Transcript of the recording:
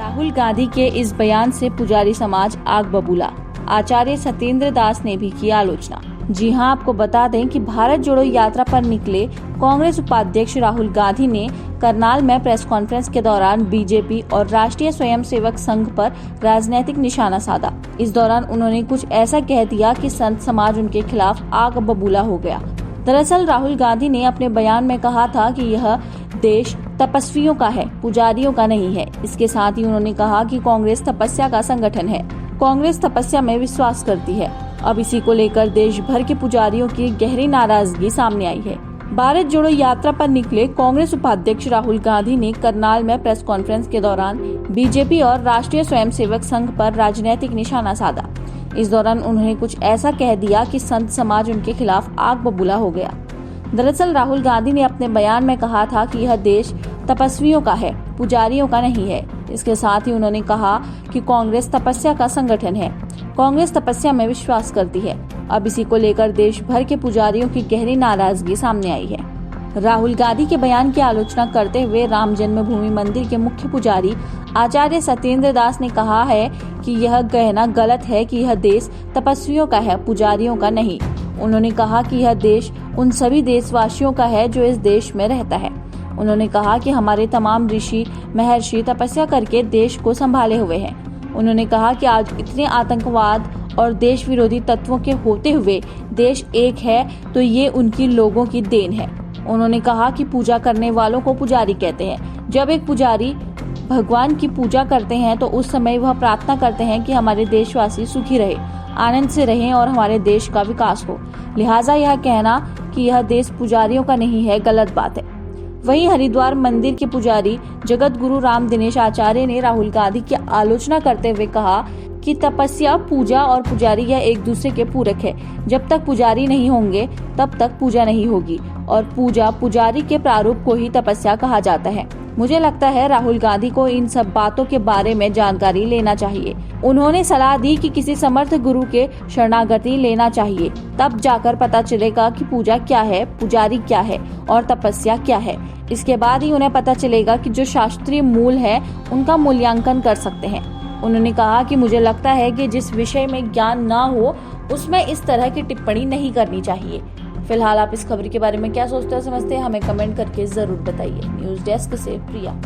राहुल गांधी के इस बयान से पुजारी समाज आग बबूला। आचार्य सत्येंद्र दास ने भी की आलोचना। जी हां, आपको बता दें कि भारत जोड़ो यात्रा पर निकले कांग्रेस उपाध्यक्ष राहुल गांधी ने करनाल में प्रेस कॉन्फ्रेंस के दौरान बीजेपी और राष्ट्रीय स्वयंसेवक संघ पर राजनीतिक निशाना साधा। इस दौरान उन्होंने कुछ ऐसा कह दिया कि संत समाज उनके खिलाफ आग बबूला हो गया। दरअसल राहुल गांधी ने अपने बयान में कहा था कि यह देश तपस्वियों का है, पुजारियों का नहीं है। इसके साथ ही उन्होंने कहा कि कांग्रेस तपस्या का संगठन है, कांग्रेस तपस्या में विश्वास करती है। अब इसी को लेकर देश भर के पुजारियों की गहरी नाराजगी सामने आई है। भारत जोड़ो यात्रा पर निकले कांग्रेस उपाध्यक्ष राहुल गांधी ने करनाल में प्रेस कॉन्फ्रेंस के दौरान बीजेपी और राष्ट्रीय स्वयंसेवक संघ पर राजनीतिक निशाना साधा। इस दौरान उन्होंने कुछ ऐसा कह दिया कि संत समाज उनके खिलाफ आग बबूला हो गया। दरअसल राहुल गांधी ने अपने बयान में कहा था कि यह देश तपस्वियों का है, पुजारियों का नहीं है। इसके साथ ही उन्होंने कहा कि कांग्रेस तपस्या का संगठन है, कांग्रेस तपस्या में विश्वास करती है। अब इसी को लेकर देश भर के पुजारियों की गहरी नाराजगी सामने आई है। राहुल गांधी के बयान की आलोचना करते हुए राम जन्मभूमि मंदिर के मुख्य पुजारी आचार्य सत्येंद्र दास ने कहा है कि यह कहना गलत है कि यह देश तपस्वियों का है, पुजारियों का नहीं। उन्होंने कहा कि यह देश उन सभी देशवासियों का है जो इस देश में रहता है। उन्होंने कहा कि हमारे तमाम ऋषि महर्षि तपस्या करके देश को संभाले हुए हैं। उन्होंने कहा कि आज इतने आतंकवाद और देश विरोधी तत्वों के होते हुए देश एक है तो ये उनकी लोगों की देन है। उन्होंने कहा कि पूजा करने वालों को पुजारी कहते हैं। जब एक पुजारी भगवान की पूजा करते हैं तो उस समय वह प्रार्थना करते हैं कि हमारे देशवासी सुखी रहे, आनंद से रहें और हमारे देश का विकास हो। लिहाजा यह कहना कि यह देश पुजारियों का नहीं है, गलत बात है। वहीं हरिद्वार मंदिर के पुजारी जगत गुरु राम दिनेश आचार्य ने राहुल गांधी की आलोचना करते हुए कहा कि तपस्या, पूजा और पुजारी यह एक दूसरे के पूरक है। जब तक पुजारी नहीं होंगे तब तक पूजा नहीं होगी और पूजा पुजारी के प्रारूप को ही तपस्या कहा जाता है। मुझे लगता है राहुल गांधी को इन सब बातों के बारे में जानकारी लेना चाहिए। उन्होंने सलाह दी कि किसी समर्थ गुरु के शरणागति लेना चाहिए, तब जाकर पता चलेगा कि पूजा क्या है, पुजारी क्या है और तपस्या क्या है। इसके बाद ही उन्हें पता चलेगा कि जो शास्त्रीय मूल है उनका मूल्यांकन कर सकते हैं। उन्होंने कहा कि मुझे लगता है कि जिस विषय में ज्ञान ना हो उसमें इस तरह की टिप्पणी नहीं करनी चाहिए। फिलहाल आप इस खबर के बारे में क्या सोचते हैं, समझते हैं, हमें कमेंट करके जरूर बताइए। न्यूज़ डेस्क से प्रिया।